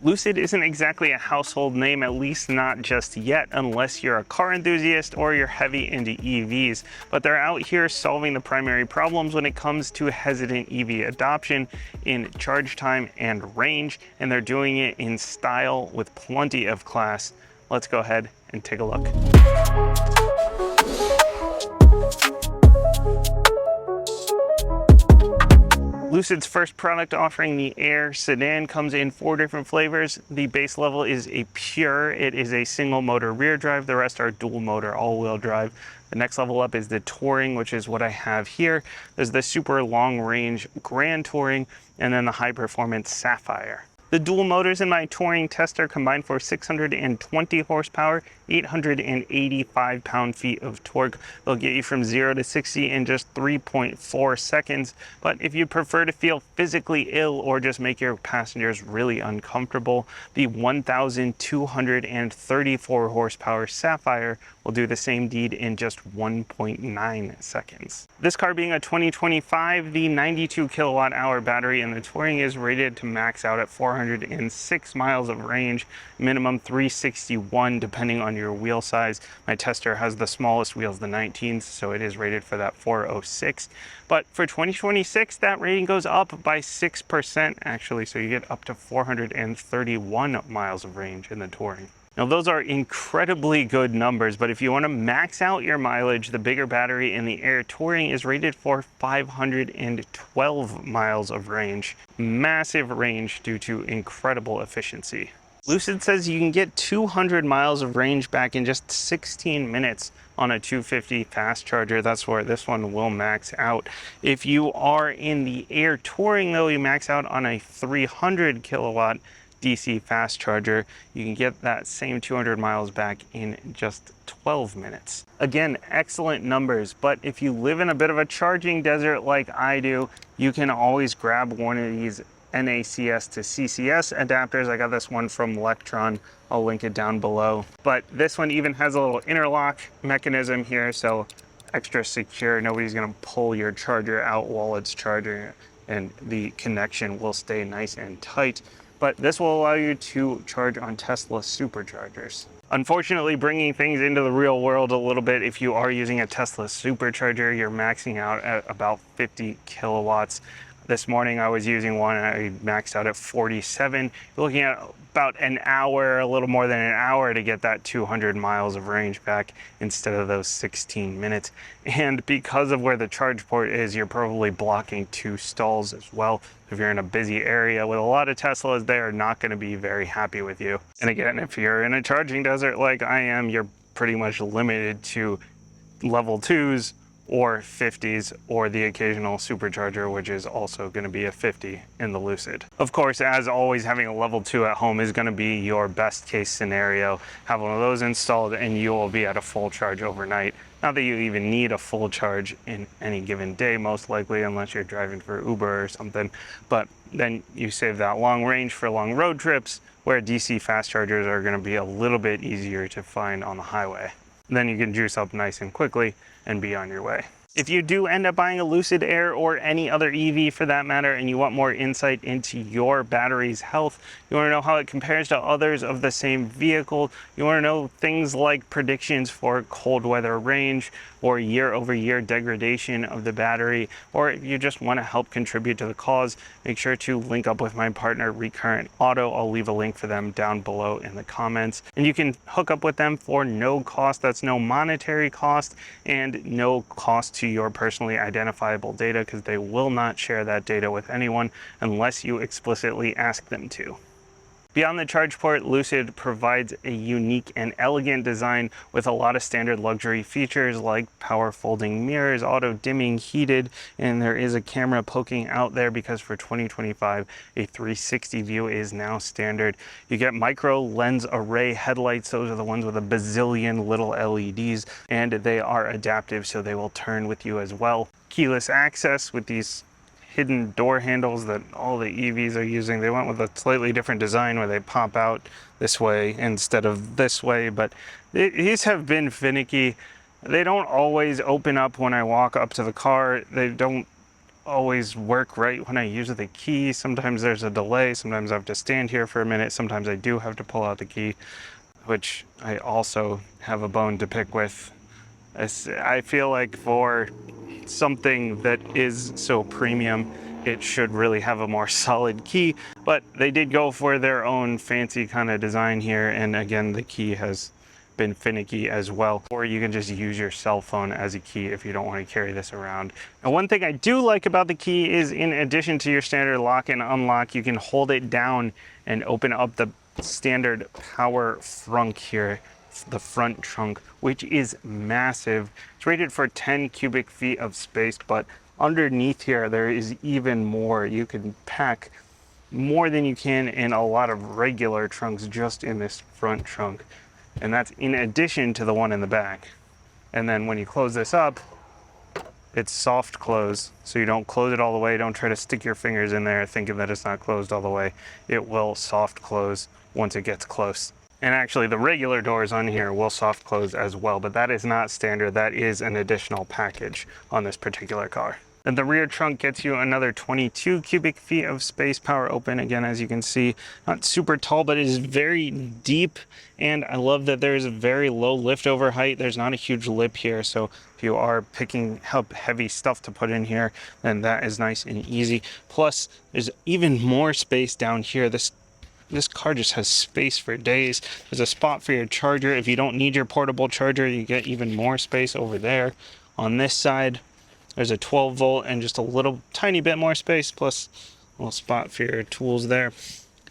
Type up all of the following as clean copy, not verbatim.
Lucid isn't exactly a household name, at least not just yet, unless you're a car enthusiast or you're heavy into EVs. But they're out here solving the primary problems when it comes to hesitant EV adoption in charge time and range, and they're doing it in style with plenty of class. Let's go ahead and take a look. Lucid's first product offering, the Air sedan, comes in 4 different flavors. The base level is a Pure. It is a single motor rear drive. The rest are dual motor all-wheel drive. The next level up is the Touring, which is what I have here. There's the super long range Grand Touring, and then the high performance Sapphire. The dual motors in my Touring tester combine for 620 horsepower, 885 pound-feet of torque. They'll get you from 0 to 60 in just 3.4 seconds. But if you prefer to feel physically ill or just make your passengers really uncomfortable, the 1,234 horsepower Sapphire will do the same deed in just 1.9 seconds. This car being a 2025, the 92 kilowatt hour battery in the Touring is rated to max out at 406 miles of range, minimum 361 depending on your wheel size. My tester has the smallest wheels, the 19s, so it is rated for that 406. But for 2026, that rating goes up by 6% actually, so you get up to 431 miles of range in the Touring. Now those are incredibly good numbers, but if you want to max out your mileage, the bigger battery in the Air Touring is rated for 512 miles of range. Massive range due to incredible efficiency. Lucid says you can get 200 miles of range back in just 16 minutes on a 250 fast charger. That's where this one will max out. If you are in the Air Touring though, you max out on a 300 kilowatt DC fast charger. You can get that same 200 miles back in just 12 minutes. Again, excellent numbers, but if you live in a bit of a charging desert like I do, you can always grab one of these NACS to CCS adapters. I got this one from Electron. I'll link it down below. But this one even has a little interlock mechanism here, so extra secure. Nobody's gonna pull your charger out while it's charging, and the connection will stay nice and tight. But this will allow you to charge on Tesla superchargers. Unfortunately, bringing things into the real world a little bit, if you are using a Tesla supercharger, you're maxing out at about 50 kilowatts. This morning I was using one and I maxed out at 47. You're looking at about an hour, a little more than an hour to get that 200 miles of range back instead of those 16 minutes. And because of where the charge port is, you're probably blocking 2 stalls as well. If you're in a busy area with a lot of Teslas, they are not going to be very happy with you. And again, if you're in a charging desert like I am, you're pretty much limited to level 2s or 50s, or the occasional supercharger, which is also going to be a 50 in the Lucid. Of course, as always, having a level 2 at home is going to be your best case scenario. Have one of those installed and you will be at a full charge overnight. Not that you even need a full charge in any given day, most likely, unless you're driving for Uber or something. But then you save that long range for long road trips, where DC fast chargers are going to be a little bit easier to find on the highway. Then you can juice up nice and quickly and be on your way. If you do end up buying a Lucid Air or any other EV for that matter, and you want more insight into your battery's health, you want to know how it compares to others of the same vehicle, you want to know things like predictions for cold weather range or year-over-year degradation of the battery, or if you just want to help contribute to the cause, make sure to link up with my partner Recurrent Auto. I'll leave a link for them down below in the comments. And you can hook up with them for no cost. That's no monetary cost and no cost to your personally identifiable data, because they will not share that data with anyone unless you explicitly ask them to. Beyond the charge port, Lucid provides a unique and elegant design with a lot of standard luxury features like power folding mirrors, auto dimming, heated, and there is a camera poking out there because for 2025, a 360 view is now standard. You get micro lens array headlights. Those are the ones with a bazillion little LEDs, and they are adaptive, so they will turn with you as well. Keyless access with these hidden door handles that all the EVs are using. They went with a slightly different design where they pop out this way instead of this way, but these have been finicky. They don't always open up when I walk up to the car. They don't always work right when I use the key. Sometimes there's a delay, sometimes I have to stand here for a minute, sometimes I do have to pull out the key, which I also have a bone to pick with. I feel like for something that is so premium, it should really have a more solid key, but they did go for their own fancy kind of design here, and again, the key has been finicky as well. Or you can just use your cell phone as a key if you don't want to carry this around. Now, one thing I do like about the key is, in addition to your standard lock and unlock, you can hold it down and open up the standard power frunk here, the front trunk, which is massive. It's rated for 10 cubic feet of space, but underneath here there is even more. You can pack more than you can in a lot of regular trunks just in this front trunk, and that's in addition to the one in the back. And then when you close this up, it's soft close, so you don't close it all the way. Don't try to stick your fingers in there thinking that it's not closed all the way. It will soft close once it gets close. And actually the regular doors on here will soft close as well, but that is not standard. That is an additional package on this particular car. And the rear trunk gets you another 22 cubic feet of space, power open. Again, as you can see, not super tall, but it is very deep. And I love that there is a very low lift over height. There's not a huge lip here. So if you are picking up heavy stuff to put in here, then that is nice and easy. Plus, there's even more space down here. This car just has space for days. There's a spot for your charger. If you don't need your portable charger, you get even more space over there. On this side, there's a 12 volt and just a little tiny bit more space, plus a little spot for your tools there.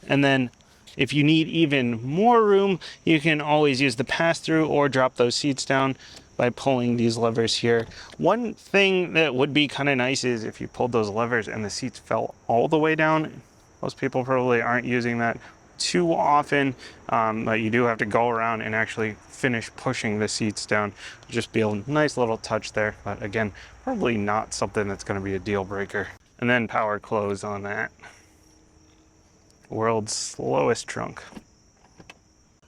And then if you need even more room, you can always use the pass-through or drop those seats down by pulling these levers here. One thing that would be kind of nice is if you pulled those levers and the seats fell all the way down. Most people probably aren't using that too often, but you do have to go around and actually finish pushing the seats down. Just be a nice little touch there, but again, probably not something that's going to be a deal breaker. And then power close on that. World's slowest trunk.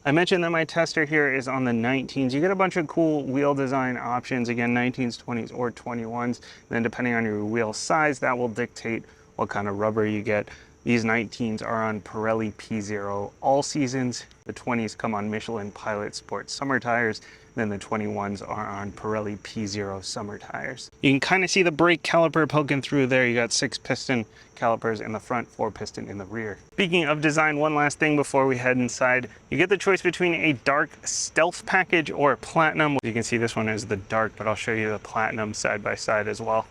I mentioned that my tester here is on the 19s. You get a bunch of cool wheel design options. Again, 19s, 20s, or 21s. And then depending on your wheel size, that will dictate what kind of rubber you get. These 19s are on Pirelli P0 all seasons. The 20s come on Michelin Pilot Sport summer tires. Then the 21s are on Pirelli P0 summer tires. You can kind of see the brake caliper poking through there. You got 6 piston calipers in the front, 4 piston in the rear. Speaking of design, one last thing before we head inside. You get the choice between a dark stealth package or a platinum. You can see this one is the dark, but I'll show you the platinum side by side as well.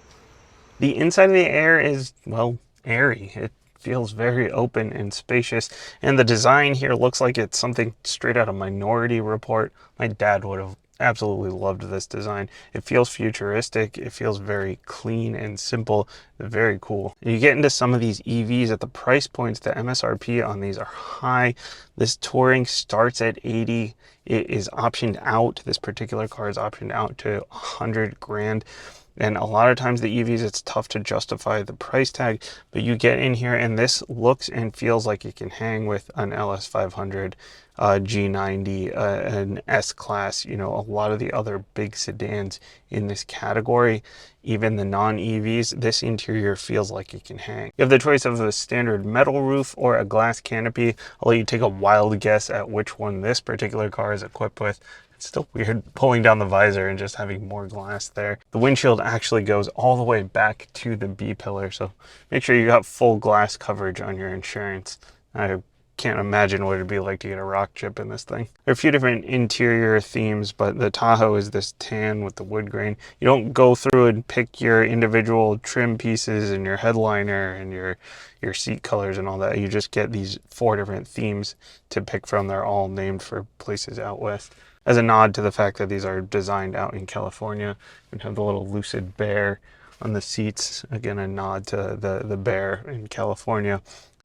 The inside of the Air is, well, airy. It feels very open and spacious, and the design here looks like it's something straight out of Minority Report. My dad would have absolutely loved this design. It feels futuristic, it feels very clean and simple, very cool. And you get into some of these EVs at the price points, the MSRP on these are high. This Touring starts at 80. It is optioned out. This particular car is optioned out to 100 grand. And a lot of times the EVs, it's tough to justify the price tag, but you get in here and this looks and feels like it can hang with an LS500, G90, an S-Class, you know, a lot of the other big sedans in this category, even the non-EVs, this interior feels like it can hang. You have the choice of a standard metal roof or a glass canopy. I'll let you take a wild guess at which one this particular car is equipped with. It's still weird pulling down the visor and just having more glass there. The windshield actually goes all the way back to the B-pillar, so make sure you got full glass coverage on your insurance. I can't imagine what it'd be like to get a rock chip in this thing. There are a few different interior themes, but the Tahoe is this tan with the wood grain. You don't go through and pick your individual trim pieces and your headliner and your seat colors and all that. You just get these 4 different themes to pick from. They're all named for places out west, as a nod to the fact that these are designed out in California. You have the little Lucid Bear on the seats. Again, a nod to the bear in California.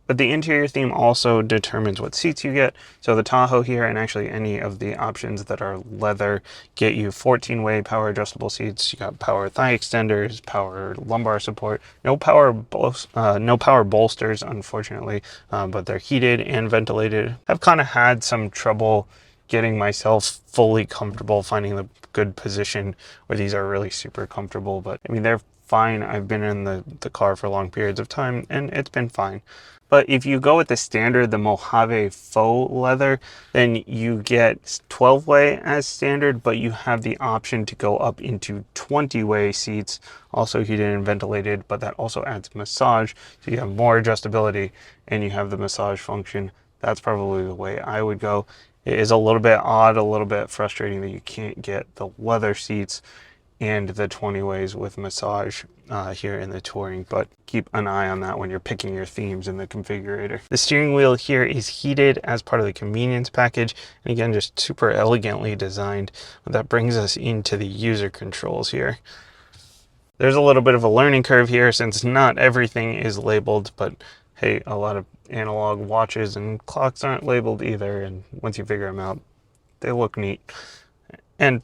But the interior theme also determines what seats you get. So the Tahoe here, and actually any of the options that are leather, get you 14-way power adjustable seats. You got power thigh extenders, power lumbar support, no power bolsters, unfortunately, but they're heated and ventilated. I've kind of had some trouble getting myself fully comfortable, finding the good position where these are really super comfortable, but I mean, they're fine. I've been in the car for long periods of time and it's been fine. But if you go with the standard, the Mojave faux leather, then you get 12-way as standard, but you have the option to go up into 20-way seats, also heated and ventilated, but that also adds massage. So you have more adjustability and you have the massage function. That's probably the way I would go. It is a little bit odd, a little bit frustrating that you can't get the leather seats and the 20 ways with massage here in the Touring, but keep an eye on that when you're picking your themes in the configurator. The steering wheel here is heated as part of the convenience package, and again, just super elegantly designed. That brings us into the user controls here. There's a little bit of a learning curve here since not everything is labeled, but hey, a lot of analog watches and clocks aren't labeled either, and once you figure them out, they look neat. And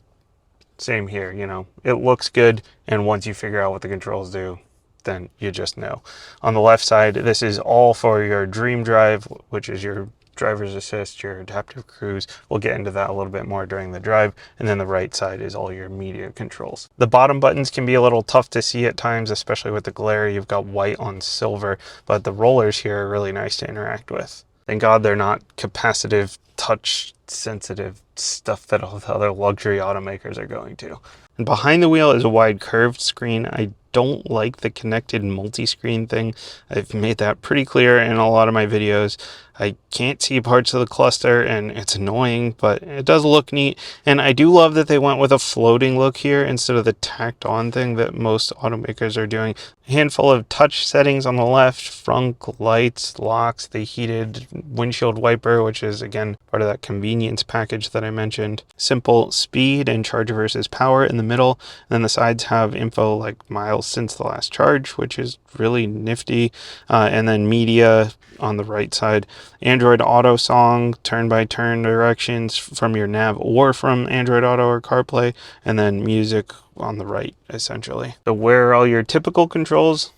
same here, you know, it looks good, and once you figure out what the controls do, then you just know. On the left side, this is all for your Dream Drive, which is your driver's assist, your adaptive cruise. We'll get into that a little bit more during the drive. And then the right side is all your media controls. The bottom buttons can be a little tough to see at times, especially with the glare. You've got white on silver, but the rollers here are really nice to interact with. Thank God they're not capacitive, touch sensitive stuff that all the other luxury automakers are going to. And behind the wheel is a wide curved screen. I don't like the connected multi-screen thing. I've made that pretty clear in a lot of my videos. I can't see parts of the cluster and it's annoying, but it does look neat. And I do love that they went with a floating look here instead of the tacked on thing that most automakers are doing. A handful of touch settings on the left, frunk, lights, locks, the heated windshield wiper, which is again part of that convenience package that I mentioned. Simple speed and charge versus power in the middle. And then the sides have info like miles since the last charge, which is really nifty. And then media on the right side. Android Auto song, turn-by-turn directions from your nav or from Android Auto or CarPlay, and then music on the right, essentially. So where are all your typical controls?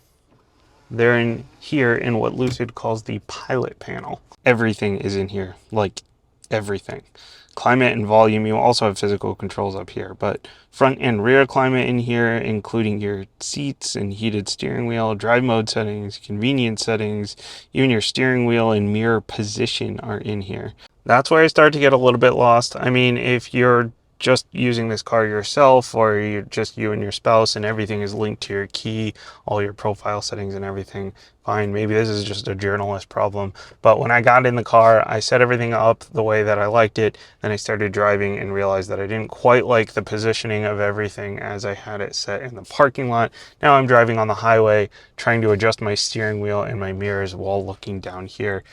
They're in here in what Lucid calls the pilot panel. Everything is in here, like everything. Climate and volume, you also have physical controls up here, but front and rear climate in here, including your seats and heated steering wheel, drive mode settings, convenience settings, even your steering wheel and mirror position are in here. That's where I start to get a little bit lost. I mean, if you're just using this car yourself, or you're just you and your spouse and everything is linked to your key, all your profile settings and everything, fine, maybe this is just a journalist problem. But when I got in the car, I set everything up the way that I liked it. Then I started driving and realized that I didn't quite like the positioning of everything as I had it set in the parking lot. Now I'm driving on the highway, trying to adjust my steering wheel and my mirrors while looking down here.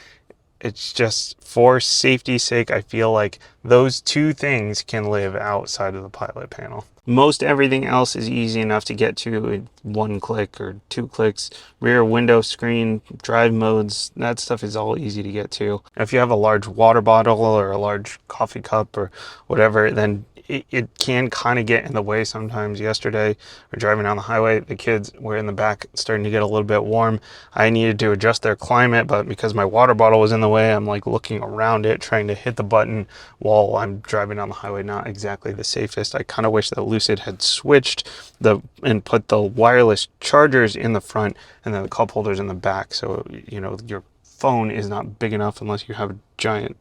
It's just, for safety's sake, I feel like those two things can live outside of the pilot panel. Most everything else is easy enough to get to in 1 click or 2 clicks. Rear window screen, drive modes, that stuff is all easy to get to. If you have a large water bottle or a large coffee cup or whatever, then it can kind of get in the way sometimes. Yesterday, we're driving down the highway, the kids were in the back starting to get a little bit warm. I needed to adjust their climate, but because my water bottle was in the way, I'm like looking around it, trying to hit the button while I'm driving down the highway. Not exactly the safest. I kind of wish that Lucid had switched and put the wireless chargers in the front and then the cup holders in the back. So, you know, your phone is not big enough unless you have a giant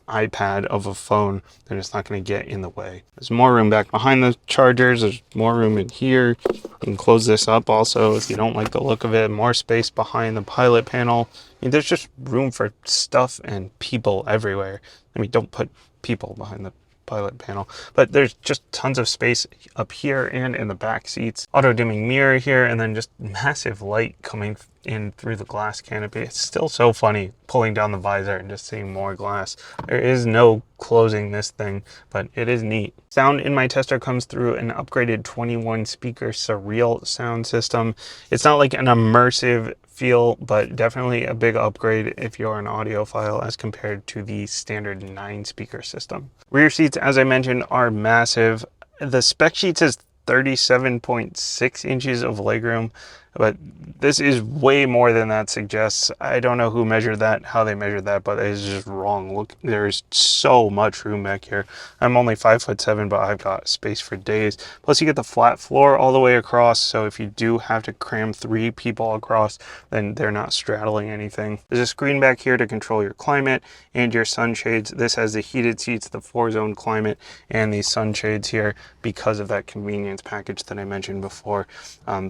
iPad of a phone, then it's not going to get in the way. There's more room back behind the chargers. There's more room in here. You can close this up also if you don't like the look of it. More space behind the pilot panel. I mean, there's just room for stuff and people everywhere. I mean, don't put people behind the pilot panel, but there's just tons of space up here and in the back seats. Auto dimming mirror here, and then just massive light coming in through the glass canopy. It's still so funny pulling down the visor and just seeing more glass. There is no closing this thing, but it is neat. Sound in my tester comes through an upgraded 21 speaker surreal sound system. It's not like an immersive feel, but definitely a big upgrade if you're an audiophile as compared to the standard 9 speaker system. Rear seats, as I mentioned, are massive. The spec sheet says 37.6 inches of legroom. but this is way more than that suggests. I don't know who measured that, how they measured that, but it's just wrong. Look, there's so much room back here. I'm only 5'7", but I've got space for days. Plus you get the flat floor all the way across, so if you do have to cram 3 people across, then they're not straddling anything. There's a screen back here to control your climate and your sunshades. This has the heated seats, the 4-zone climate, and these sunshades here because of that convenience package that I mentioned before.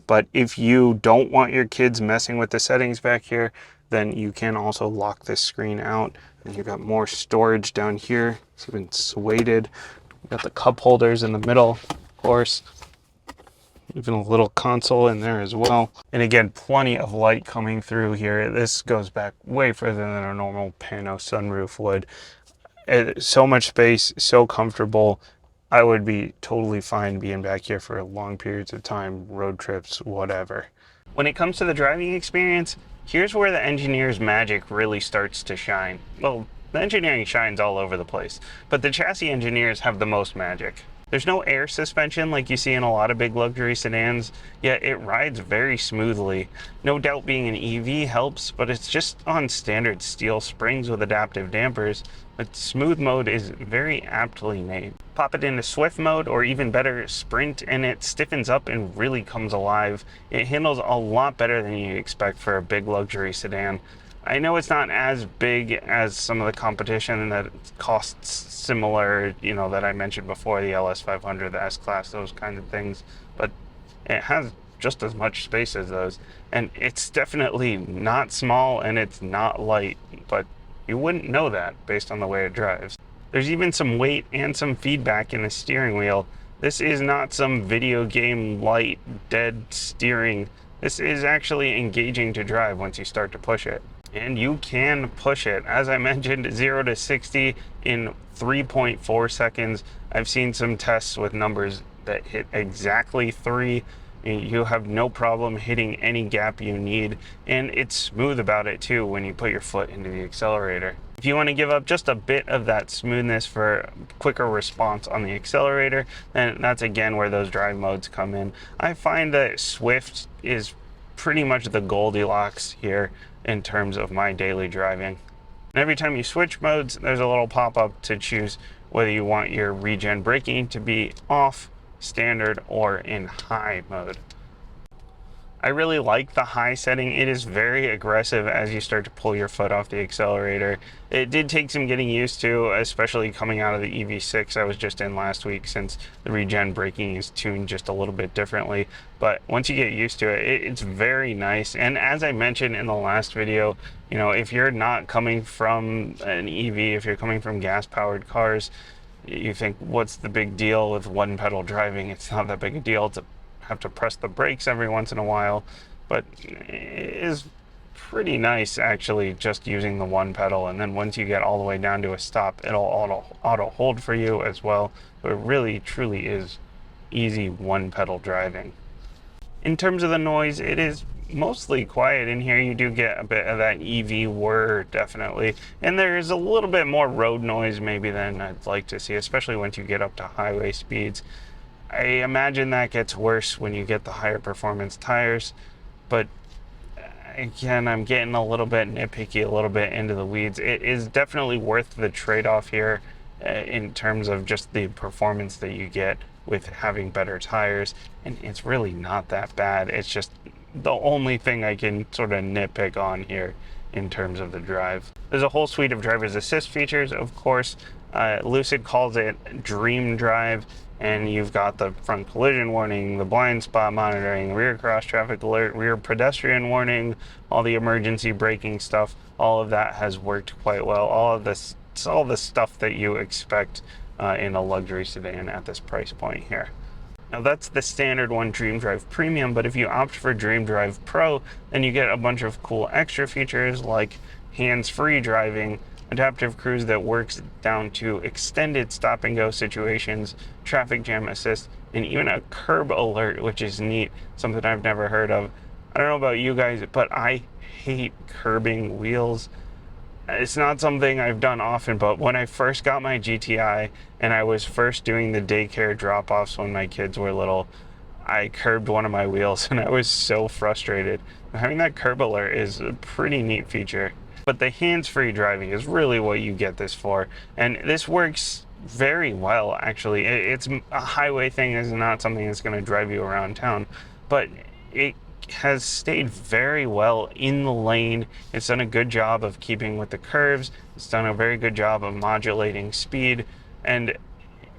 But if you don't want your kids messing with the settings back here, then you can also lock this screen out. And you've got more storage down here. It's even suede. You've got the cup holders in the middle, of course. Even a little console in there as well. And again, plenty of light coming through here. This goes back way further than a normal pano sunroof would. So much space, so comfortable. I would be totally fine being back here for long periods of time, road trips, whatever. When it comes to the driving experience, here's where the engineer's magic really starts to shine. Well, the engineering shines all over the place, but the chassis engineers have the most magic. There's no air suspension like you see in a lot of big luxury sedans, yet it rides very smoothly. No doubt being an EV helps, but it's just on standard steel springs with adaptive dampers. But smooth mode is very aptly named. Pop it into Swift mode, or even better, Sprint, and it stiffens up and really comes alive. It handles a lot better than you expect for a big luxury sedan. I know it's not as big as some of the competition that costs similar, that I mentioned before, the LS500, the S-Class, those kind of things, but it has just as much space as those. And it's definitely not small and it's not light, but you wouldn't know that based on the way it drives. There's even some weight and some feedback in the steering wheel. This is not some video game light, dead steering. This is actually engaging to drive once you start to push it. And you can push it. As I mentioned, 0 to 60 in 3.4 seconds. I've seen some tests with numbers that hit exactly 3. You have no problem hitting any gap you need, and it's smooth about it too when you put your foot into the accelerator. If you want to give up just a bit of that smoothness for quicker response on the accelerator, then that's again where those drive modes come in. I find that Swift is pretty much the Goldilocks here in terms of my daily driving. And every time you switch modes, there's a little pop-up to choose whether you want your regen braking to be off, standard, or in high mode. I really like the high setting. It is very aggressive as you start to pull your foot off the accelerator. It did take some getting used to, especially coming out of the EV6 I was just in last week, since the regen braking is tuned just a little bit differently. But once you get used to it, it's very nice. And as I mentioned in the last video, if you're not coming from an EV, if you're coming from gas-powered cars, you think, what's the big deal with one pedal driving? It's not that big a deal to have to press the brakes every once in a while, but it is pretty nice actually just using the one pedal. And then once you get all the way down to a stop, it'll auto hold for you as well. So it really truly is easy one pedal driving. In terms of the noise, it is mostly quiet in here. You do get a bit of that EV whir, definitely, and there is a little bit more road noise maybe than I'd like to see, especially once you get up to highway speeds. I imagine that gets worse when you get the higher performance tires, but again, I'm getting a little bit nitpicky, a little bit into the weeds. It is definitely worth the trade-off here in terms of just the performance that you get with having better tires, and it's really not that bad. It's just the only thing I can sort of nitpick on here in terms of the drive. There's a whole suite of driver's assist features, of course. Lucid calls it Dream Drive, and you've got the front collision warning, the blind spot monitoring, rear cross traffic alert, rear pedestrian warning, all the emergency braking stuff. All of that has worked quite well. All the stuff that you expect in a luxury sedan at this price point here. Now that's the standard one, Dream Drive Premium, but if you opt for Dream Drive Pro, then you get a bunch of cool extra features like hands-free driving, adaptive cruise that works down to extended stop and go situations, traffic jam assist, and even a curb alert, which is neat, something I've never heard of. I don't know about you guys, but I hate curbing wheels. It's not something I've done often, but when I first got my GTI and I was first doing the daycare drop-offs when my kids were little, I curbed one of my wheels and I was so frustrated. Having that curb alert is a pretty neat feature. But the hands-free driving is really what you get this for. And this works very well, actually. It's a highway thing, is not something that's going to drive you around town. But it has stayed very well in the lane. It's done a good job of keeping with the curves. It's done a very good job of modulating speed. And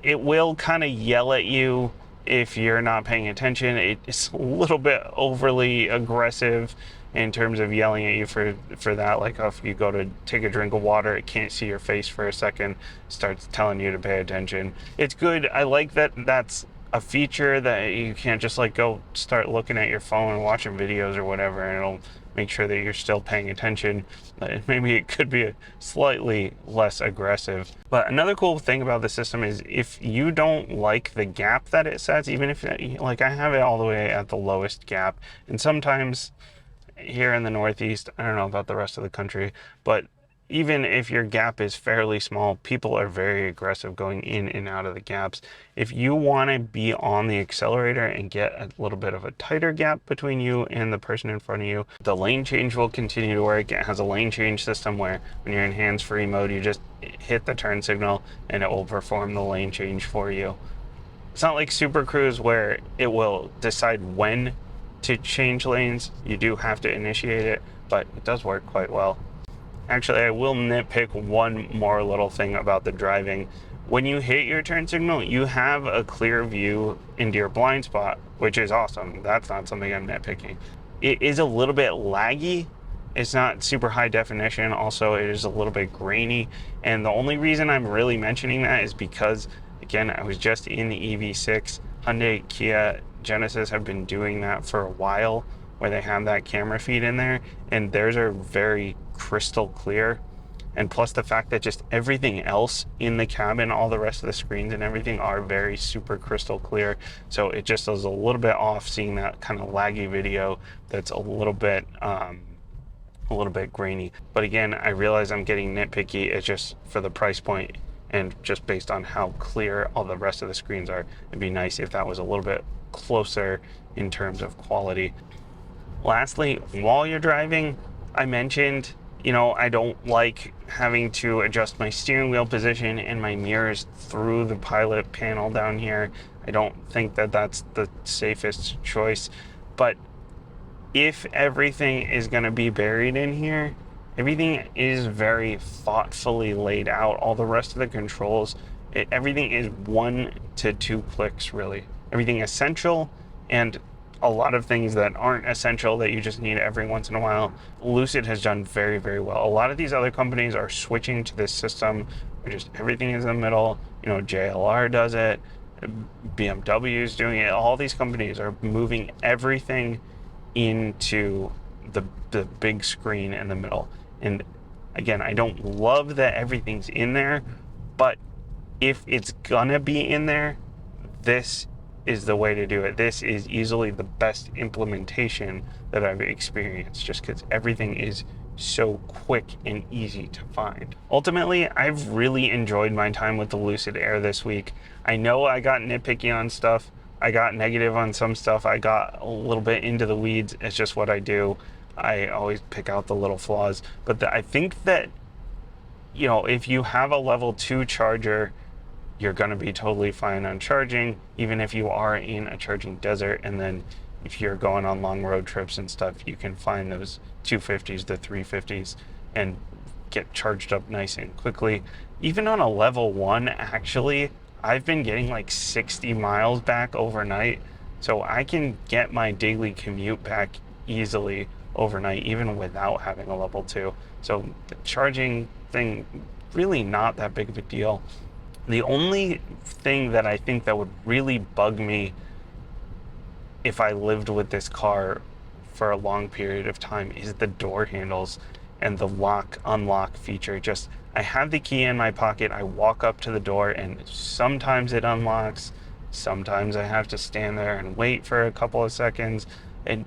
it will kind of yell at you if you're not paying attention. It's a little bit overly aggressive in terms of yelling at you for that. Like if you go to take a drink of water, it can't see your face for a second, starts telling you to pay attention. It's good. I like that that's a feature that you can't just like go start looking at your phone and watching videos or whatever, and it'll make sure that you're still paying attention. Maybe it could be slightly less aggressive. But another cool thing about the system is if you don't like the gap that it sets, even if, like I have it all the way at the lowest gap, and sometimes here in the Northeast, I don't know about the rest of the country, but even if your gap is fairly small, people are very aggressive going in and out of the gaps. If you want to be on the accelerator and get a little bit of a tighter gap between you and the person in front of you, the lane change will continue to work. It has a lane change system where when you're in hands-free mode, you just hit the turn signal and it will perform the lane change for you. It's not like Super Cruise where it will decide when to change lanes. You do have to initiate it, but it does work quite well. Actually, I will nitpick one more little thing about the driving. When you hit your turn signal, you have a clear view into your blind spot, which is awesome. That's not something I'm nitpicking. It is a little bit laggy. It's not super high definition. Also, it is a little bit grainy. And the only reason I'm really mentioning that is because, again, I was just in the EV6. Hyundai, Kia, Genesis have been doing that for a while, where they have that camera feed in there, and theirs are very crystal clear. And plus the fact that just everything else in the cabin, all the rest of the screens and everything are very super crystal clear. So it just is a little bit off seeing that kind of laggy video that's a little bit grainy. But again, I realize I'm getting nitpicky. It's just for the price point and just based on how clear all the rest of the screens are. It'd be nice if that was a little bit closer in terms of quality. Lastly, while you're driving, I mentioned, I don't like having to adjust my steering wheel position and my mirrors through the pilot panel down here. I don't think that that's the safest choice. But if everything is going to be buried in here, everything is very thoughtfully laid out. All the rest of the controls, everything is 1 to 2 clicks, really. Everything essential and a lot of things that aren't essential that you just need every once in a while. Lucid has done very, very well. A lot of these other companies are switching to this system where just everything is in the middle. JLR does it, BMW is doing it. All these companies are moving everything into the big screen in the middle. And again, I don't love that everything's in there, but if it's gonna be in there, this is the way to do it. This is easily the best implementation that I've experienced, just because everything is so quick and easy to find. Ultimately, I've really enjoyed my time with the Lucid Air this week. I know I got nitpicky on stuff. I got negative on some stuff. I got a little bit into the weeds. It's just what I do. I always pick out the little flaws. But I think that, if you have a level 2 charger, you're going to be totally fine on charging, even if you are in a charging desert. And then if you're going on long road trips and stuff, you can find those 250s, the 350s, and get charged up nice and quickly. Even on a level 1, actually, I've been getting like 60 miles back overnight. So I can get my daily commute back easily overnight, even without having a level 2. So the charging thing, really not that big of a deal. The only thing that I think that would really bug me if I lived with this car for a long period of time is the door handles and the lock-unlock feature. Just, I have the key in my pocket, I walk up to the door, and sometimes it unlocks, sometimes I have to stand there and wait for a couple of seconds. And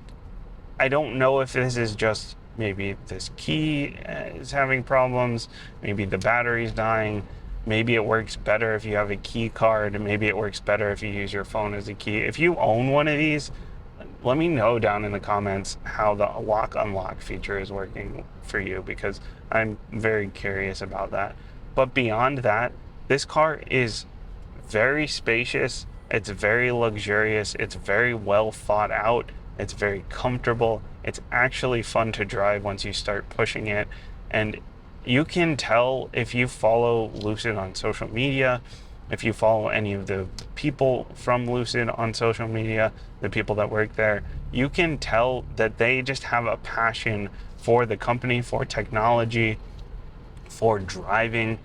I don't know if this is just maybe this key is having problems, maybe the battery's dying. Maybe it works better if you have a key card. Maybe it works better if you use your phone as a key. If you own one of these, let me know down in the comments how the lock unlock feature is working for you, because I'm very curious about that. But beyond that, this car is very spacious, it's very luxurious, it's very well thought out, it's very comfortable, it's actually fun to drive once you start pushing it. And you can tell if you follow Lucid on social media, if you follow any of the people from Lucid on social media, the people that work there, you can tell that they just have a passion for the company, for technology, for driving.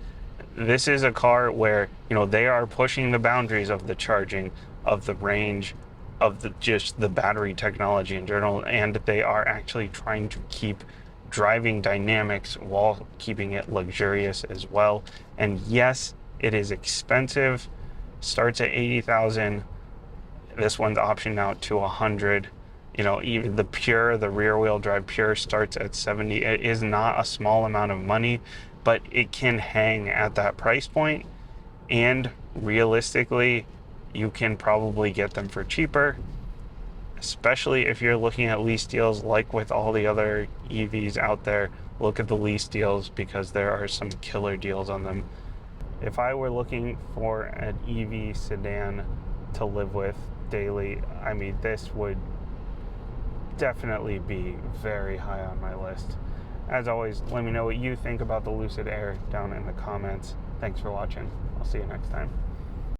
This is a car where, you know, they are pushing the boundaries of the charging, of the range, of the just the battery technology in general, and they are actually trying to keep driving dynamics while keeping it luxurious as well. And yes, it is expensive. Starts at 80,000. This one's optioned out to 100. You know, even the Pure, the rear wheel drive Pure starts at 70. It is not a small amount of money, but it can hang at that price point. And realistically, you can probably get them for cheaper, especially if you're looking at lease deals. Like with all the other EVs out there, look at the lease deals, because there are some killer deals on them. If I were looking for an EV sedan to live with daily, I mean, this would definitely be very high on my list. As always, let me know what you think about the Lucid Air down in the comments. Thanks for watching. I'll see you next time.